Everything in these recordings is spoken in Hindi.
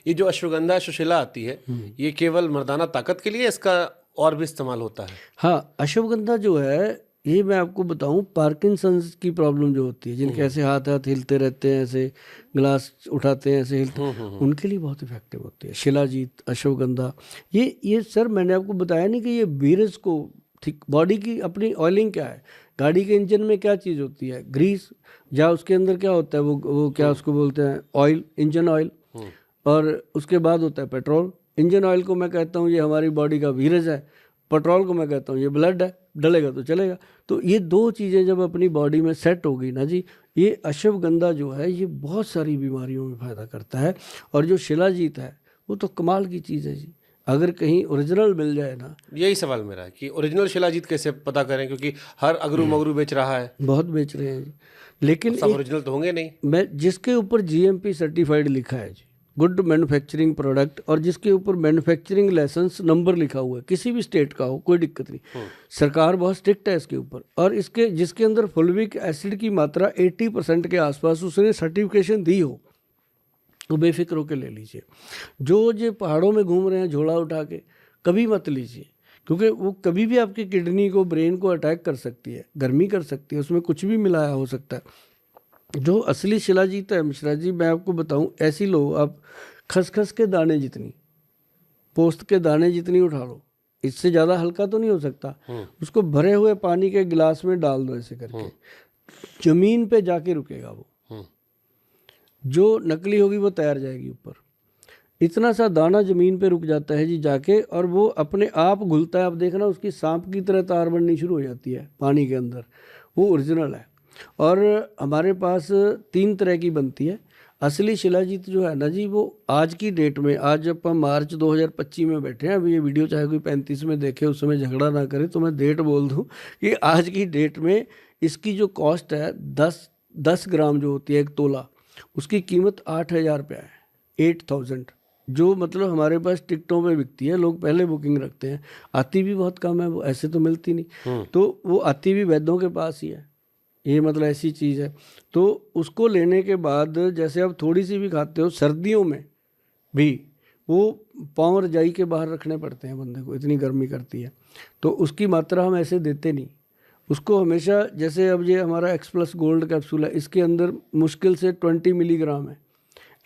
ये जो अश्वगंधा सुशीला आती है, ये केवल मर्दाना ताकत के लिए, इसका और भी इस्तेमाल होता है? हाँ, अश्वगंधा जो है ये मैं आपको बताऊं, पार्किंसंस की प्रॉब्लम जो होती है, जिनके ऐसे हाथ हाथ हिलते रहते हैं, ऐसे ग्लास उठाते हैं ऐसे हिलते, उनके लिए बहुत इफेक्टिव होती है शिलाजीत, अश्वगंधा। ये सर मैंने आपको बताया नहीं कि ये बीरज को ठीक, बॉडी की अपनी ऑयलिंग क्या है, गाड़ी के इंजन में क्या चीज़ होती है, ग्रीस, या उसके अंदर क्या होता है, वो क्या उसको बोलते हैं, ऑयल, इंजन ऑयल, और उसके बाद होता है पेट्रोल। इंजन ऑयल को मैं कहता हूँ ये हमारी बॉडी का वीरज है, पेट्रोल को मैं कहता हूँ ये ब्लड है, डलेगा तो चलेगा। तो ये दो चीज़ें जब अपनी बॉडी में सेट हो गई ना जी, ये अश्वगंधा जो है ये बहुत सारी बीमारियों में फ़ायदा करता है। और जो शिलाजीत है वो तो कमाल की चीज़ है जी, अगर कहीं ओरिजिनल मिल जाए ना। यही सवाल मेरा है कि ओरिजिनल शिलाजीत कैसे पता करें, क्योंकि हर अगरू मगरू बेच रहा है। बहुत बेच रहे हैं जी, लेकिन सब ओरिजिनल तो होंगे नहीं। मैं जिसके ऊपर जीएमपी सर्टिफाइड लिखा है जी, गुड मैन्युफैक्चरिंग प्रोडक्ट, और जिसके ऊपर मैन्युफैक्चरिंग लाइसेंस नंबर लिखा हुआ है, किसी भी स्टेट का हो, कोई दिक्कत नहीं, सरकार बहुत स्ट्रिक्ट है इसके ऊपर। और इसके जिसके अंदर फुलविक एसिड की मात्रा 80% के आसपास उसने सर्टिफिकेशन दी हो, तो बेफिक्र होकर ले लीजिए। जो पहाड़ों में घूम रहे हैं झोला उठा के, कभी मत लीजिए, क्योंकि वो कभी भी आपकी किडनी को, ब्रेन को अटैक कर सकती है, गर्मी कर सकती है, उसमें कुछ भी मिलाया हो सकता है। जो असली शिलाजीत है मिश्रा जी, मैं आपको बताऊं, ऐसी लो आप खसखस के दाने जितनी, पोस्त के दाने जितनी उठा लो, इससे ज़्यादा हल्का तो नहीं हो सकता, उसको भरे हुए पानी के गिलास में डाल दो ऐसे करके, जमीन पे जाके रुकेगा वो, जो नकली होगी वो तैर जाएगी ऊपर। इतना सा दाना ज़मीन पे रुक जाता है जी जाके, और वो अपने आप घुलता है। आप देखना उसकी सांप की तरह तार बननी शुरू हो जाती है पानी के अंदर, वो ओरिजिनल है। और हमारे पास 3 तरह की बनती है। असली शिलाजीत जो है ना जी, वो आज की डेट में, आज अपन मार्च 2025 में बैठे हैं, अभी ये वीडियो चाहे कोई 35 में देखे उस समय झगड़ा ना करे, तो मैं डेट बोल दूं कि आज की डेट में इसकी जो कॉस्ट है 10 ग्राम जो होती है, 1 तोला, उसकी कीमत 8,000 रुपया है, 8,000, जो मतलब हमारे पास टिकटों पे बिकती है, लोग पहले बुकिंग रखते हैं। आती भी बहुत कम है वो, ऐसे तो मिलती नहीं, तो वो आती भी वैद्यों के पास ही है, ये मतलब ऐसी चीज़ है। तो उसको लेने के बाद जैसे आप थोड़ी सी भी खाते हो, सर्दियों में भी वो पाँव रजाई के बाहर रखने पड़ते हैं बंदे को, इतनी गर्मी करती है। तो उसकी मात्रा हम ऐसे देते नहीं उसको, हमेशा जैसे अब ये हमारा एक्सप्लस गोल्ड कैप्सूल है, इसके अंदर मुश्किल से 20 मिलीग्राम है,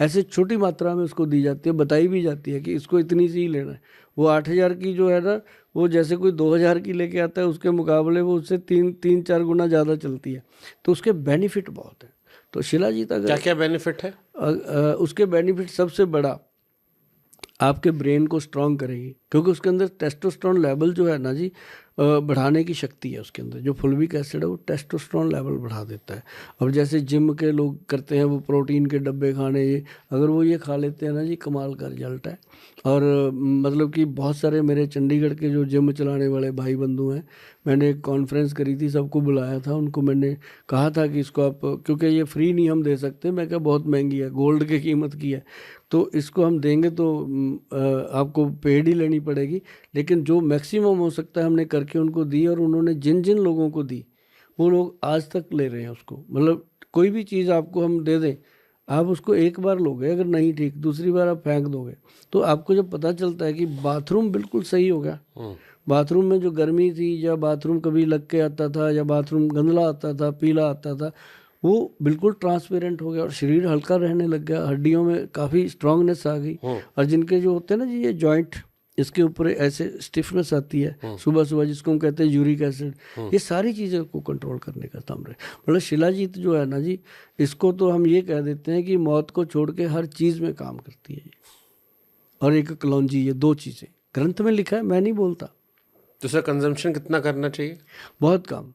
ऐसे छोटी मात्रा में उसको दी जाती है, बताई भी जाती है कि इसको इतनी सी ही लेना है। वो 8,000 की जो है ना, वो जैसे कोई 2,000 की लेके आता है, उसके मुकाबले वो उससे 3-4 गुना ज़्यादा चलती है। तो उसके बेनिफिट बहुत है। तो शिलाजीत अगर क्या क्या बेनिफिट है? उसके बेनिफिट सबसे बड़ा, आपके ब्रेन को स्ट्रॉन्ग करेगी, क्योंकि उसके अंदर टेस्टोस्टेरोन लेवल जो है ना जी, बढ़ाने की शक्ति है उसके अंदर। जो फुलविक एसिड है वो टेस्टोस्टेरोन लेवल बढ़ा देता है। अब जैसे जिम के लोग करते हैं वो प्रोटीन के डब्बे खाने, ये अगर वो ये खा लेते हैं ना जी, कमाल का रिजल्ट है। और मतलब कि बहुत सारे मेरे चंडीगढ़ के जो जिम चलाने वाले भाई बंधु हैं, मैंने एक कॉन्फ्रेंस करी थी, सबको बुलाया था, उनको मैंने कहा था कि इसको आप, क्योंकि ये फ्री नहीं हम दे सकते, मैं क्या बहुत महंगी है, गोल्ड की कीमत की है, तो इसको हम देंगे तो आपको पेड ही लेनी पड़ेगी। लेकिन जो मैक्सिमम हो सकता है हमने करके उनको दी, और उन्होंने जिन जिन लोगों को दी वो लोग आज तक ले रहे हैं उसको। मतलब कोई भी चीज़ आपको हम दे दें, आप उसको एक बार लोगे, अगर नहीं ठीक, दूसरी बार आप फेंक दोगे। तो आपको जब पता चलता है कि बाथरूम बिल्कुल सही हो गया, बाथरूम में जो गर्मी थी, या बाथरूम कभी लग के आता था, या बाथरूम गंदला आता था, पीला आता था, वो बिल्कुल ट्रांसपेरेंट हो गया, और शरीर हल्का रहने लग गया, हड्डियों में काफ़ी स्ट्रांगनेस आ गई। और जिनके जो होते हैं ना जी ये जॉइंट, इसके ऊपर ऐसे स्टिफनेस आती है सुबह सुबह, जिसको हम कहते हैं यूरिक एसिड, ये सारी चीज़ों को कंट्रोल करने का काम रहे। मतलब शिलाजीत जो है ना जी, इसको तो हम ये कह देते हैं कि मौत को छोड़ के हर चीज़ में काम करती है। और एक कलौंजी, ये 2 चीज़ें ग्रंथ में लिखा है, मैं नहीं बोलता। तो इसका कंजम्पशन कितना करना चाहिए? बहुत कम।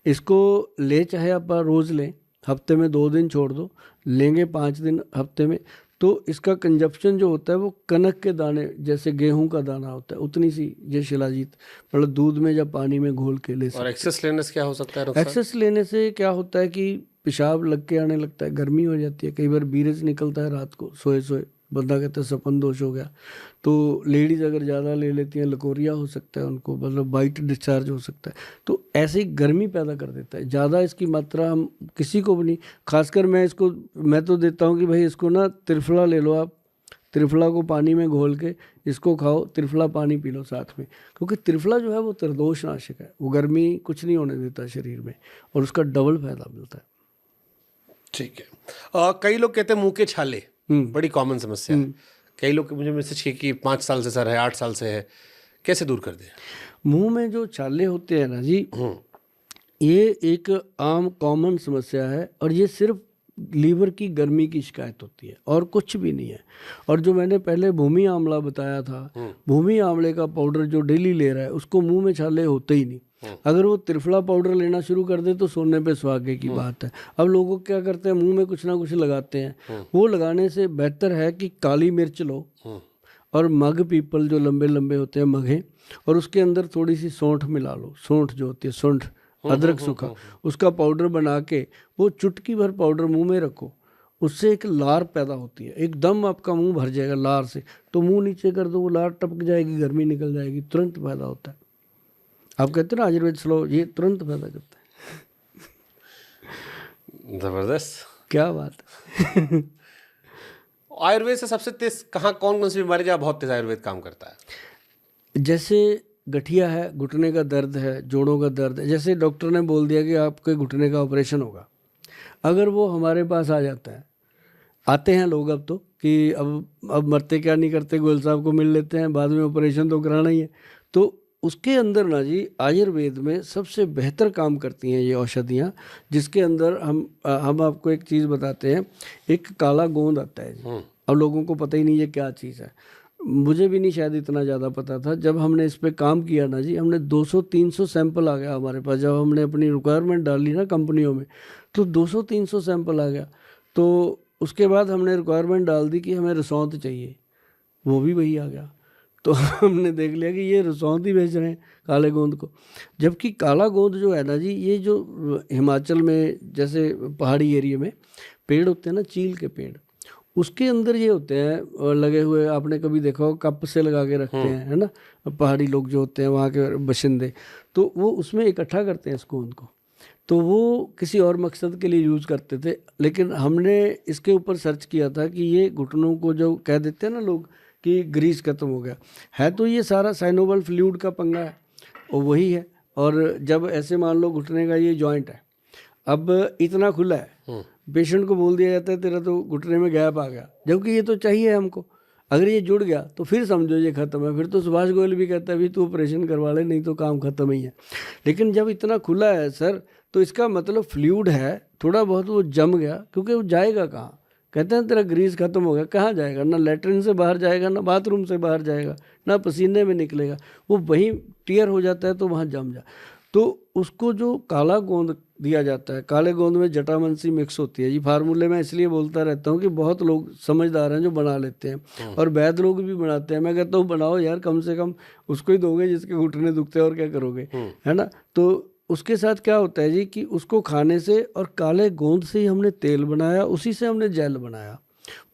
इसको ले चाहे आप रोज़ लें, हफ्ते में 2 दिन छोड़ दो, लेंगे 5 दिन हफ्ते में, तो इसका कंजप्शन जो होता है वो कनक के दाने, जैसे गेहूं का दाना होता है, उतनी सी ये शिलाजीत मतलब दूध में या पानी में घोल के ले सकते। और एक्सेस लेने से क्या हो सकता है नुकसान? एक्सेस लेने से क्या होता है कि पेशाब लग के आने लगता है, गर्मी हो जाती है, कई बार बीरज निकलता है रात को सोए सोए, बंदा कहता है सपन दोष हो गया। तो लेडीज़ अगर ज़्यादा ले लेती हैं, लकोरिया हो सकता है उनको, मतलब वाइट डिस्चार्ज हो सकता है। तो ऐसे ही गर्मी पैदा कर देता है। ज़्यादा इसकी मात्रा हम किसी को भी नहीं, खासकर मैं तो देता हूँ कि भाई इसको ना त्रिफला ले लो आप, त्रिफला को पानी में घोल के इसको खाओ, त्रिफला पानी पी लो साथ में, क्योंकि त्रिफला जो है वो त्रिदोष नाशक है, वो गर्मी कुछ नहीं होने देता शरीर में और उसका डबल फायदा मिलता है। ठीक है। कई लोग कहते हैं मुंह के छाले, बड़ी कॉमन समस्या है। कई लोग मुझे मैसेज किए कि 5 साल से सर है, 8 साल से है, कैसे दूर कर दें? मुंह में जो छाले होते हैं ना जी, ये एक आम कॉमन समस्या है और ये सिर्फ लीवर की गर्मी की शिकायत होती है और कुछ भी नहीं है। और जो मैंने पहले भूमि आंवला बताया था, भूमि आंवले का पाउडर जो डेली ले रहा है उसको मुंह में छाले होते ही नहीं। अगर वो त्रिफला पाउडर लेना शुरू कर दे तो सोने पे सुहागे की बात है। अब लोगों क्या करते हैं, मुंह में कुछ ना कुछ लगाते हैं। वो लगाने से बेहतर है कि काली मिर्च लो और मग पीपल जो लंबे लंबे होते हैं मघे, और उसके अंदर थोड़ी सी सौंठ मिला लो, सौंठ जो होती है सौंठ, अदरक सूखा, उसका पाउडर बना के वो चुटकी भर पाउडर मुंह में रखो, उससे एक लार पैदा होती है, एकदम आपका मुंह भर जाएगा लार से। तो मुंह नीचे कर दो, वो लार टपक जाएगी, गर्मी निकल जाएगी, तुरंत फायदा होता है। आप कहते हैं ना आयुर्वेद स्लो, ये तुरंत पैदा करता है। जबरदस्त, क्या बात है। आयुर्वेद से सबसे तेज कहाँ, कौन कौन सी बीमारी जहाँ बहुत तेज आयुर्वेद काम करता है? जैसे गठिया है, घुटने का दर्द है, जोड़ों का दर्द है, जैसे डॉक्टर ने बोल दिया कि आपके घुटने का ऑपरेशन होगा, अगर वो हमारे पास आ जाता है, आते हैं लोग अब तो कि अब मरते क्या नहीं करते, गोयल साहब को मिल लेते हैं, बाद में ऑपरेशन तो कराना ही है। तो उसके अंदर ना जी आयुर्वेद में सबसे बेहतर काम करती हैं ये औषधियाँ, जिसके अंदर हम आपको एक चीज़ बताते हैं। एक काला गोंद आता है जी, अब लोगों को पता ही नहीं ये क्या चीज़ है, मुझे भी नहीं शायद इतना ज़्यादा पता था। जब हमने इस पे काम किया ना जी, हमने 200-300 सैंपल आ गया हमारे पास। जब हमने अपनी रिक्वायरमेंट डाली ना कंपनियों में, तो 200-300 सैंपल आ गया। तो उसके बाद हमने रिक्वायरमेंट डाल दी कि हमें रसौंत चाहिए, वो भी वही आ गया। तो हमने देख लिया कि ये रसौंत ही बेच रहे हैं काले गोंद को, जबकि काला गोंद जो है ना जी, ये जो हिमाचल में जैसे पहाड़ी एरिया में पेड़ होते हैं ना, चील के पेड़, उसके अंदर ये होते हैं लगे हुए। आपने कभी देखा हो, कप से लगा के रखते हैं, है ना, पहाड़ी लोग जो होते हैं वहाँ के बशिंदे, तो वो उसमें इकट्ठा करते हैं इस गोंद को। तो वो किसी और मकसद के लिए यूज़ करते थे, लेकिन हमने इसके ऊपर सर्च किया था कि ये घुटनों को जो कह देते हैं ना लोग कि ग्रीस खत्म हो गया है, तो ये सारा साइनोवल फ्लूइड का पंगा है, और वही है। और जब ऐसे मान लो घुटने का ये जॉइंट है, अब इतना खुला है, पेशेंट को बोल दिया जाता है तेरा तो घुटने में गैप आ गया, जबकि ये तो चाहिए हमको। अगर ये जुड़ गया तो फिर समझो ये खत्म है, फिर तो सुभाष गोयल भी कहता है भी तू ऑपरेशन करवा ले, नहीं तो काम खत्म ही है। लेकिन जब इतना खुला है सर, तो इसका मतलब फ्लूइड है, थोड़ा बहुत वो जम गया, क्योंकि वो जाएगा कहाँ? कहते हैं तेरा ग्रीस खत्म हो गया, कहाँ जाएगा? ना लेटरिन से बाहर जाएगा, ना बाथरूम से बाहर जाएगा, ना पसीने में निकलेगा, वो वहीं टीयर हो जाता है, तो वहाँ जम जा। तो उसको जो काला गोंद दिया जाता है, काले गोंद में जटामंसी मिक्स होती है जी। फार्मूले में इसलिए बोलता रहता हूँ कि बहुत लोग समझदार हैं जो बना लेते हैं, और वैद्य लोग भी बनाते हैं। मैं कहता हूँ बनाओ यार, कम से कम उसको ही दोगे जिसके घुटने दुखते हैं, और क्या करोगे, है ना। तो उसके साथ क्या होता है जी कि उसको खाने से, और काले गोंद से ही हमने तेल बनाया, उसी से हमने जेल बनाया।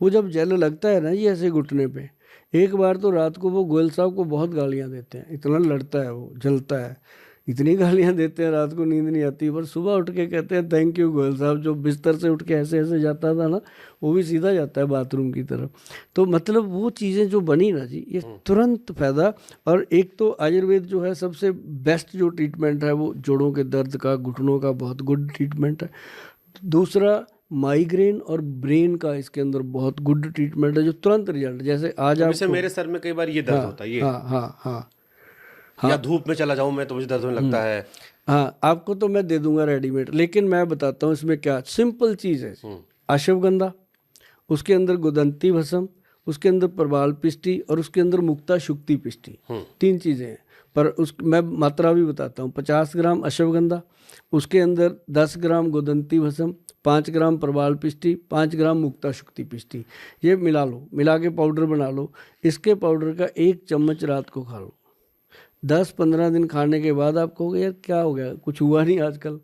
वो जब जेल लगता है ना जी ऐसे घुटने पे, एक बार तो रात को वो गोयल साहब को बहुत गालियाँ देते हैं, इतना लड़ता है वो, जलता है, इतनी गालियाँ देते हैं, रात को नींद नहीं आती। पर सुबह उठ के कहते हैं थैंक यू गोयल साहब, जो बिस्तर से उठ के ऐसे ऐसे जाता था ना, वो भी सीधा जाता है बाथरूम की तरफ। तो मतलब वो चीज़ें जो बनी ना जी, ये तुरंत फायदा। और एक तो आयुर्वेद जो है सबसे बेस्ट जो ट्रीटमेंट है वो जोड़ों के दर्द का, घुटनों का बहुत गुड ट्रीटमेंट है। दूसरा माइग्रेन और ब्रेन का इसके अंदर बहुत गुड ट्रीटमेंट है, जो तुरंत रिजल्ट। जैसे आज जैसे मेरे सर में कई बार ये दर्द होता है, ये हाँ, या धूप में चला जाऊं मैं तो मुझे दर्द होने लगता है। हाँ, आपको तो मैं दे दूंगा रेडीमेड, लेकिन मैं बताता हूँ इसमें क्या सिंपल चीज़ है। अश्वगंधा, उसके अंदर गुदंती भस्म, उसके अंदर प्रबाल पिष्टी, और उसके अंदर मुक्ता शुक्ति पिष्टी, 3 चीज़ें हैं। पर उस मैं मात्रा भी बताता हूँ। 50 ग्राम अश्वगंधा, उसके अंदर 10 ग्राम गुदंती भस्म, 5 ग्राम प्रबाल पिष्टी, 5 ग्राम मुक्ता शुक्ति पिष्टी, ये मिला लो, मिला के पाउडर बना लो। इसके पाउडर का 1 चम्मच रात को खा लो। 10-15 दिन खाने के बाद आप कहोगे यार क्या हो गया, कुछ हुआ नहीं आजकल,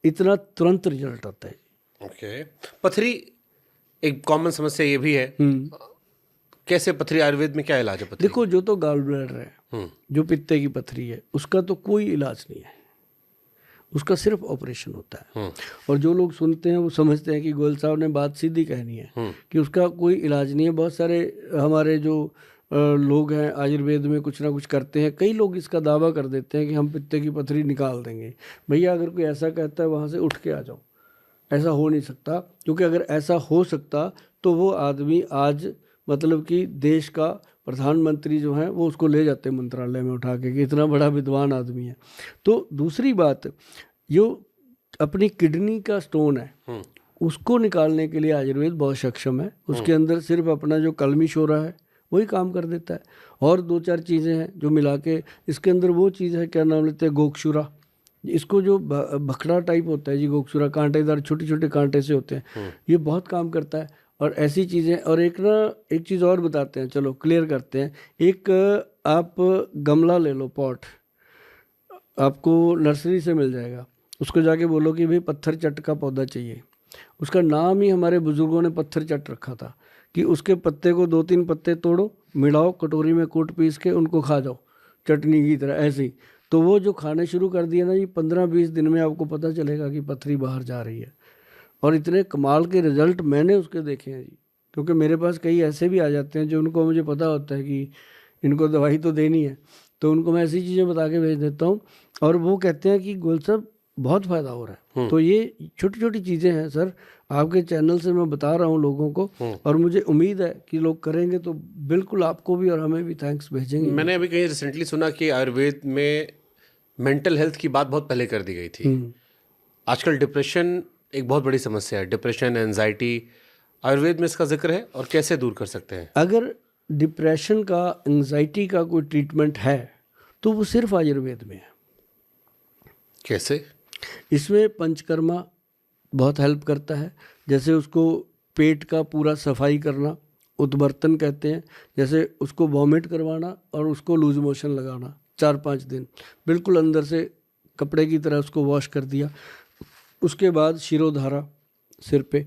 इतना तुरंत रिजल्ट आता है। ओके। पथरी एक कॉमन समस्या ये भी है, कैसे पथरी, आयुर्वेद में क्या इलाज है पथरी? देखो, जो तो गाल ब्लैडर है, जो पित्ते की पथरी है, उसका तो कोई इलाज नहीं है, उसका सिर्फ ऑपरेशन होता है। और जो लोग सुनते हैं वो समझते हैं कि गोयल साहब ने बात सीधी कहनी है कि उसका कोई इलाज नहीं है। बहुत सारे हमारे जो लोग हैं आयुर्वेद में कुछ ना कुछ करते हैं, कई लोग इसका दावा कर देते हैं कि हम पित्ते की पथरी निकाल देंगे। भैया अगर कोई ऐसा कहता है वहाँ से उठ के आ जाओ, ऐसा हो नहीं सकता। क्योंकि अगर ऐसा हो सकता तो वो आदमी आज मतलब कि देश का प्रधानमंत्री जो है वो उसको ले जाते मंत्रालय में उठा के, कि इतना बड़ा विद्वान आदमी है। तो दूसरी बात, जो अपनी किडनी का स्टोन है उसको निकालने के लिए आयुर्वेद बहुत सक्षम है। उसके अंदर सिर्फ अपना जो कलमी शोरा है वही काम कर देता है। और 2-4 चीज़ें हैं जो मिला के इसके अंदर वो चीज़ है, क्या नाम लेते हैं, गोक्षुरा। इसको जो बखड़ा टाइप होता है जी, गोक्षुरा कांटेदार छोटे छोटे कांटे से होते हैं, ये बहुत काम करता है। और ऐसी चीज़ें, और एक चीज़ और बताते हैं, चलो क्लियर करते हैं। एक आप गमला ले लो, पॉट आपको नर्सरी से मिल जाएगा, उसको जाके बोलो कि भाई पत्थर चट का पौधा चाहिए। उसका नाम ही हमारे बुजुर्गों ने पत्थर चट रखा था कि उसके पत्ते को 2-3 पत्ते तोड़ो, मिलाओ, कटोरी में कूट पीस के उनको खा जाओ चटनी की तरह, ऐसे ही। तो वो जो खाने शुरू कर दिया ना जी, 15-20 दिन में आपको पता चलेगा कि पथरी बाहर जा रही है। और इतने कमाल के रिजल्ट मैंने उसके देखे हैं जी। क्योंकि मेरे पास कई ऐसे भी आ जाते हैं जो उनको मुझे पता होता है कि इनको दवाई तो देनी है, तो उनको मैं ऐसी चीज़ें बता के भेज देता हूँ और वो कहते हैं कि गोयल साहब बहुत फ़ायदा हो रहा है। तो ये छोटी छोटी चीज़ें हैं सर, आपके चैनल से मैं बता रहा हूँ लोगों को, और मुझे उम्मीद है कि लोग करेंगे तो बिल्कुल आपको भी और हमें भी थैंक्स भेजेंगे। मैंने अभी कहीं रिसेंटली सुना कि आयुर्वेद में मेंटल हेल्थ की बात बहुत पहले कर दी गई थी। आजकल डिप्रेशन एक बहुत बड़ी समस्या है, डिप्रेशन, एंजाइटी, आयुर्वेद में इसका जिक्र है और कैसे दूर कर सकते हैं? अगर डिप्रेशन का, एंजाइटी का कोई ट्रीटमेंट है तो वो सिर्फ आयुर्वेद में है। कैसे? इसमें पंचकर्मा बहुत हेल्प करता है। जैसे उसको पेट का पूरा सफाई करना, उद्वर्तन कहते हैं, जैसे उसको वॉमिट करवाना और उसको लूज मोशन लगाना 4-5 दिन, बिल्कुल अंदर से कपड़े की तरह उसको वॉश कर दिया। उसके बाद शिरोधारा सिर पे,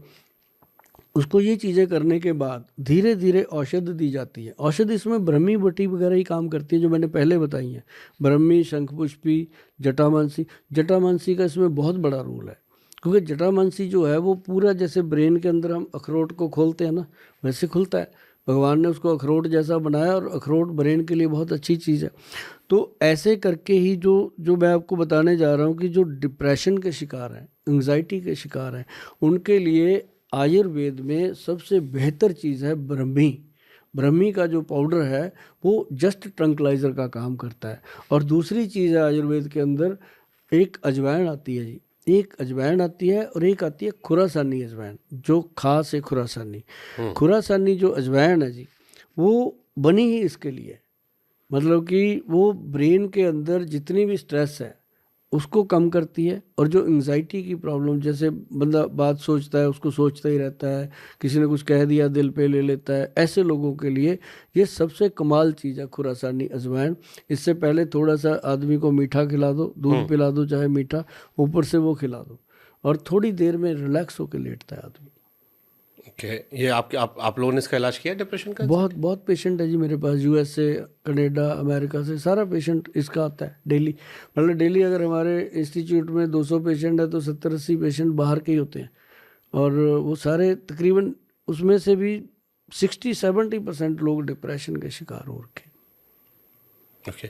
उसको ये चीज़ें करने के बाद धीरे धीरे औषध दी जाती है। औषध इसमें ब्रह्मी बटी वगैरह ही काम करती है जो मैंने पहले बताई है, ब्रह्मी, शंखपुष्पी, जटामानसी। जटामानसी का इसमें बहुत बड़ा रोल है, क्योंकि जटामानसी जो है वो पूरा जैसे ब्रेन के अंदर हम अखरोट को खोलते हैं ना, वैसे खुलता है। भगवान ने उसको अखरोट जैसा बनाया, और अखरोट ब्रेन के लिए बहुत अच्छी चीज़ है। तो ऐसे करके ही जो मैं आपको बताने जा रहा हूँ कि जो डिप्रेशन के शिकार हैं, एंग्जाइटी के शिकार हैं, उनके लिए आयुर्वेद में सबसे बेहतर चीज़ है ब्रह्मी। ब्रह्मी का जो पाउडर है वो जस्ट ट्रंकलाइजर का काम करता है। और दूसरी चीज़ है आयुर्वेद के अंदर, एक अजवाइन आती है जी, एक अजवाइन आती है और एक आती है खुरासानी अजवाइन, जो खास है खुरासानी। खुरासानी जो अजवाइन है जी, वो बनी ही इसके लिए, मतलब कि वो ब्रेन के अंदर जितनी भी स्ट्रेस है उसको कम करती है। और जो एंग्जाइटी की प्रॉब्लम, जैसे बंदा बात सोचता है उसको सोचता ही रहता है, किसी ने कुछ कह दिया दिल पे ले लेता है, ऐसे लोगों के लिए ये सबसे कमाल चीज़ है खुरासानी अजवाइन। इससे पहले थोड़ा सा आदमी को मीठा खिला दो, दूध पिला दो चाहे मीठा, ऊपर से वो खिला दो, और थोड़ी देर में रिलैक्स होकर लेटता है आदमी। ओके, ये आप लोगों ने इसका इलाज किया डिप्रेशन का? बहुत पेशेंट है जी मेरे पास, यूएस से, कनाडा, अमेरिका से, सारा पेशेंट इसका आता है डेली। मतलब डेली अगर हमारे इंस्टीट्यूट में 200 पेशेंट है तो 70-80 पेशेंट बाहर के ही होते हैं। और वो सारे तकरीबन, उसमें से भी 60-70% लोग डिप्रेशन के शिकार हो रखे। ओके,